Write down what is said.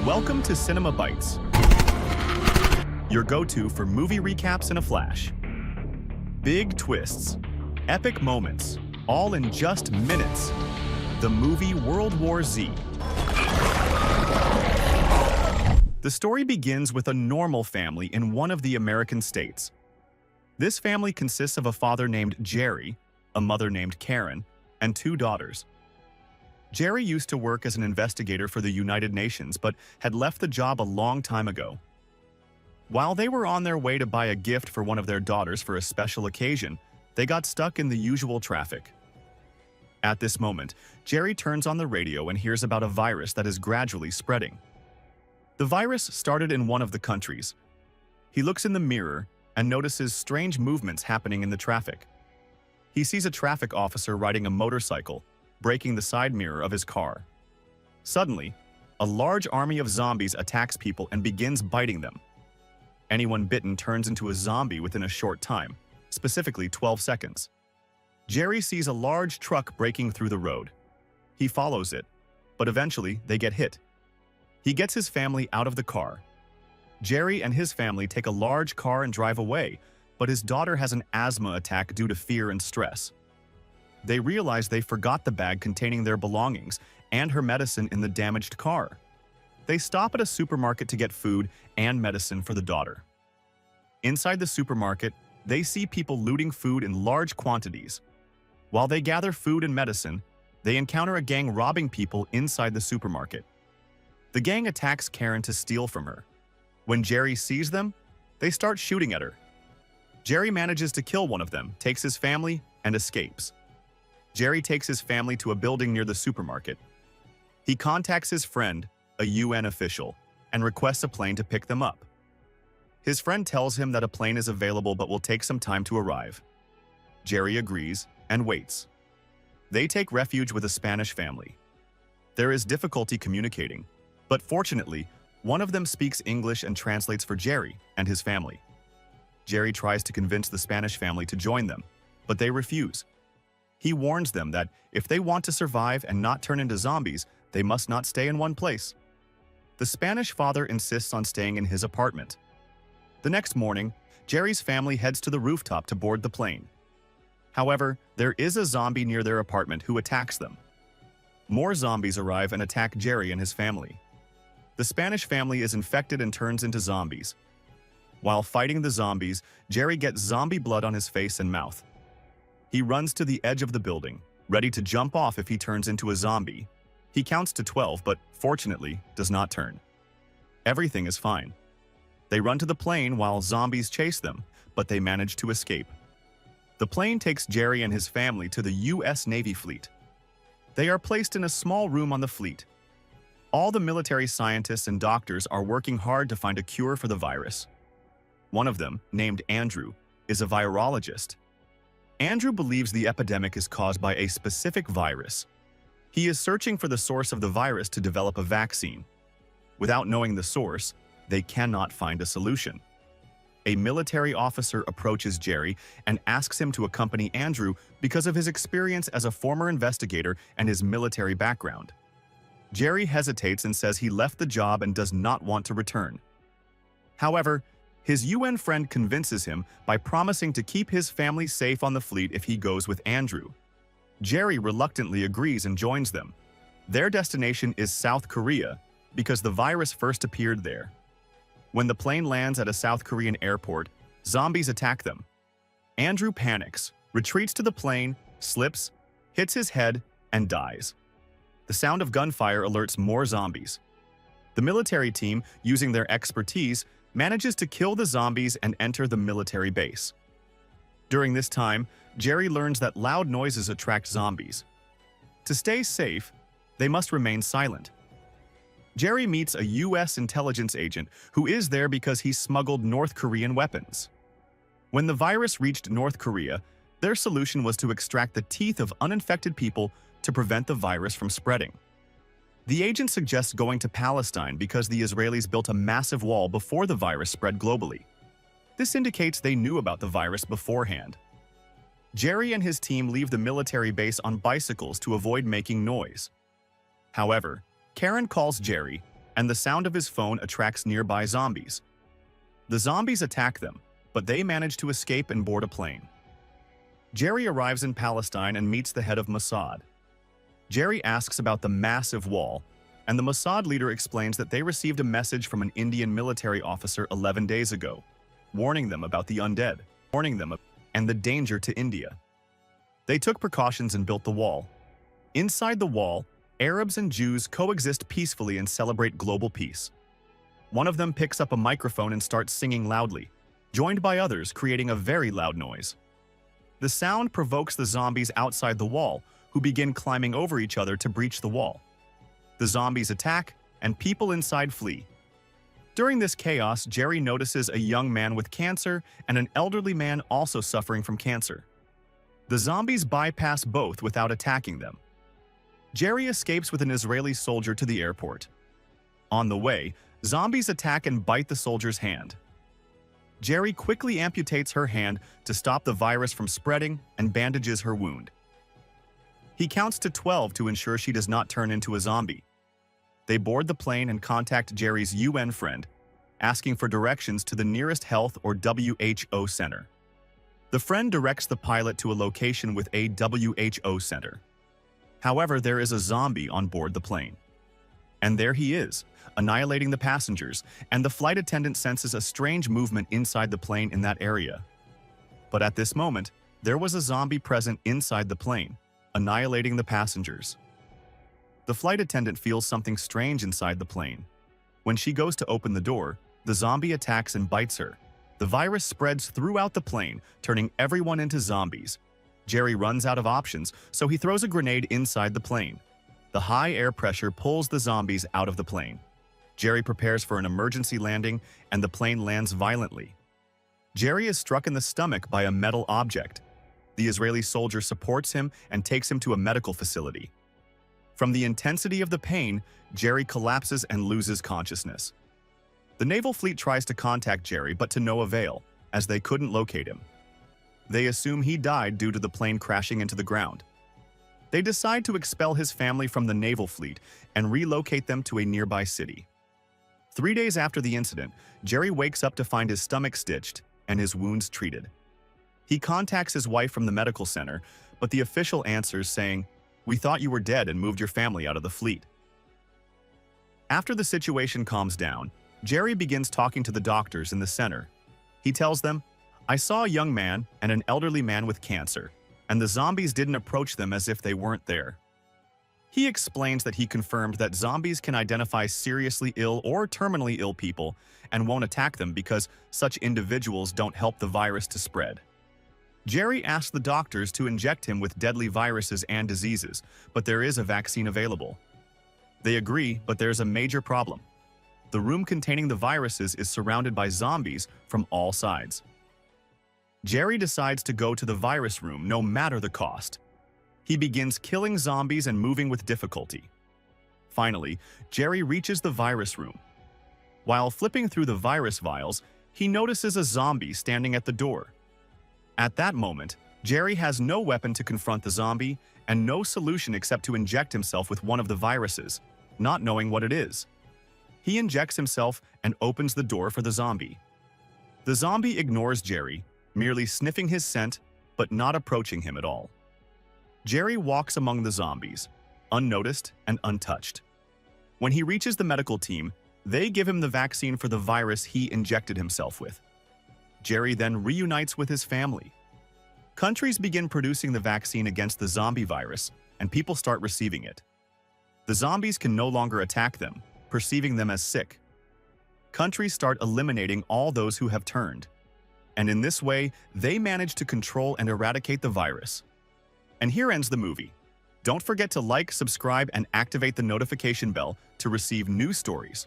Welcome to Cinema Bites, your go-to for movie recaps in a flash. Big twists, epic moments, all in just minutes. The movie World War Z. The story begins with a normal family in one of the American states. This family consists of a father named Gerry, a mother named Karen, and two daughters. Gerry used to work as an investigator for the United Nations, but had left the job a long time ago. While they were on their way to buy a gift for one of their daughters for a special occasion, they got stuck in the usual traffic. At this moment, Gerry turns on the radio and hears about a virus that is gradually spreading. The virus started in one of the countries. He looks in the mirror and notices strange movements happening in the traffic. He sees a traffic officer riding a motorcycle, breaking the side mirror of his car. Suddenly, a large army of zombies attacks people and begins biting them. Anyone bitten turns into a zombie within a short time, specifically 12 seconds. Gerry sees a large truck breaking through the road. He follows it, but eventually they get hit. He gets his family out of the car. Gerry and his family take a large car and drive away, but his daughter has an asthma attack due to fear and stress. They realize they forgot the bag containing their belongings and her medicine in the damaged car. They stop at a supermarket to get food and medicine for the daughter. Inside the supermarket, they see people looting food in large quantities. While they gather food and medicine, they encounter a gang robbing people inside the supermarket. The gang attacks Karen to steal from her. When Gerry sees them, they start shooting at her. Gerry manages to kill one of them, takes his family, and escapes. Gerry takes his family to a building near the supermarket. He contacts his friend, a UN official, and requests a plane to pick them up. His friend tells him that a plane is available but will take some time to arrive. Gerry agrees and waits. They take refuge with a Spanish family. There is difficulty communicating, but fortunately, one of them speaks English and translates for Gerry and his family. Gerry tries to convince the Spanish family to join them, but they refuse. He warns them that if they want to survive and not turn into zombies, they must not stay in one place. The Spanish father insists on staying in his apartment. The next morning, Gerry's family heads to the rooftop to board the plane. However, there is a zombie near their apartment who attacks them. More zombies arrive and attack Gerry and his family. The Spanish family is infected and turns into zombies. While fighting the zombies, Gerry gets zombie blood on his face and mouth. He runs to the edge of the building, ready to jump off if he turns into a zombie. He counts to 12, but fortunately does not turn. Everything is fine. They run to the plane while zombies chase them, but they manage to escape. The plane takes Gerry and his family to the US Navy fleet. They are placed in a small room on the fleet. All the military scientists and doctors are working hard to find a cure for the virus. One of them, named Andrew, is a virologist. Andrew believes the epidemic is caused by a specific virus. He is searching for the source of the virus to develop a vaccine. Without knowing the source, they cannot find a solution. A military officer approaches Gerry and asks him to accompany Andrew because of his experience as a former investigator and his military background. Gerry hesitates and says he left the job and does not want to return. However, his UN friend convinces him by promising to keep his family safe on the fleet if he goes with Andrew. Gerry reluctantly agrees and joins them. Their destination is South Korea because the virus first appeared there. When the plane lands at a South Korean airport, zombies attack them. Andrew panics, retreats to the plane, slips, hits his head, and dies. The sound of gunfire alerts more zombies. The military team, using their expertise, manages to kill the zombies and enter the military base. During this time, Gerry learns that loud noises attract zombies. To stay safe, they must remain silent. Gerry meets a US intelligence agent who is there because he smuggled North Korean weapons. When the virus reached North Korea, their solution was to extract the teeth of uninfected people to prevent the virus from spreading. The agent suggests going to Palestine because the Israelis built a massive wall before the virus spread globally. This indicates they knew about the virus beforehand. Gerry and his team leave the military base on bicycles to avoid making noise. However, Karen calls Gerry and the sound of his phone attracts nearby zombies. The zombies attack them, but they manage to escape and board a plane. Gerry arrives in Palestine and meets the head of Mossad. Gerry asks about the massive wall, and the Mossad leader explains that they received a message from an Indian military officer 11 days ago, warning them about the undead, and the danger to India. They took precautions and built the wall. Inside the wall, Arabs and Jews coexist peacefully and celebrate global peace. One of them picks up a microphone and starts singing loudly, joined by others creating a very loud noise. The sound provokes the zombies outside the wall, who begin climbing over each other to breach the wall. The zombies attack, and people inside flee. During this chaos, Gerry notices a young man with cancer and an elderly man also suffering from cancer. The zombies bypass both without attacking them. Gerry escapes with an Israeli soldier to the airport. On the way, zombies attack and bite the soldier's hand. Gerry quickly amputates her hand to stop the virus from spreading and bandages her wound. He counts to 12 to ensure she does not turn into a zombie. They board the plane and contact Gerry's UN friend, asking for directions to the nearest health or WHO center. The friend directs the pilot to a location with a WHO center. However, there is a zombie on board the plane. And there he is, annihilating the passengers, and the flight attendant senses a strange movement inside the plane in that area. But at this moment, there was a zombie present inside the plane, annihilating the passengers. The flight attendant feels something strange inside the plane. When she goes to open the door, the zombie attacks and bites her. The virus spreads throughout the plane, turning everyone into zombies. Gerry runs out of options, so he throws a grenade inside the plane. The high air pressure pulls the zombies out of the plane. Gerry prepares for an emergency landing, and the plane lands violently. Gerry is struck in the stomach by a metal object. The Israeli soldier supports him and takes him to a medical facility. From the intensity of the pain, Gerry collapses and loses consciousness. The naval fleet tries to contact Gerry, but to no avail, as they couldn't locate him. They assume he died due to the plane crashing into the ground. They decide to expel his family from the naval fleet and relocate them to a nearby city. 3 days after the incident, Gerry wakes up to find his stomach stitched and his wounds treated. He contacts his wife from the medical center, but the official answers saying, "We thought you were dead and moved your family out of the fleet." After the situation calms down, Gerry begins talking to the doctors in the center. He tells them, "I saw a young man and an elderly man with cancer, and the zombies didn't approach them as if they weren't there." He explains that he confirmed that zombies can identify seriously ill or terminally ill people and won't attack them because such individuals don't help the virus to spread. Gerry asks the doctors to inject him with deadly viruses and diseases, but there is a vaccine available. They agree, but there's a major problem. The room containing the viruses is surrounded by zombies from all sides. Gerry decides to go to the virus room no matter the cost. He begins killing zombies and moving with difficulty. Finally, Gerry reaches the virus room. While flipping through the virus vials, he notices a zombie standing at the door. At that moment, Gerry has no weapon to confront the zombie and no solution except to inject himself with one of the viruses, not knowing what it is. He injects himself and opens the door for the zombie. The zombie ignores Gerry, merely sniffing his scent, but not approaching him at all. Gerry walks among the zombies, unnoticed and untouched. When he reaches the medical team, they give him the vaccine for the virus he injected himself with. Gerry then reunites with his family. Countries begin producing the vaccine against the zombie virus, and people start receiving it. The zombies can no longer attack them, perceiving them as sick. Countries start eliminating all those who have turned. And in this way, they manage to control and eradicate the virus. And here ends the movie. Don't forget to like, subscribe, and activate the notification bell to receive new stories.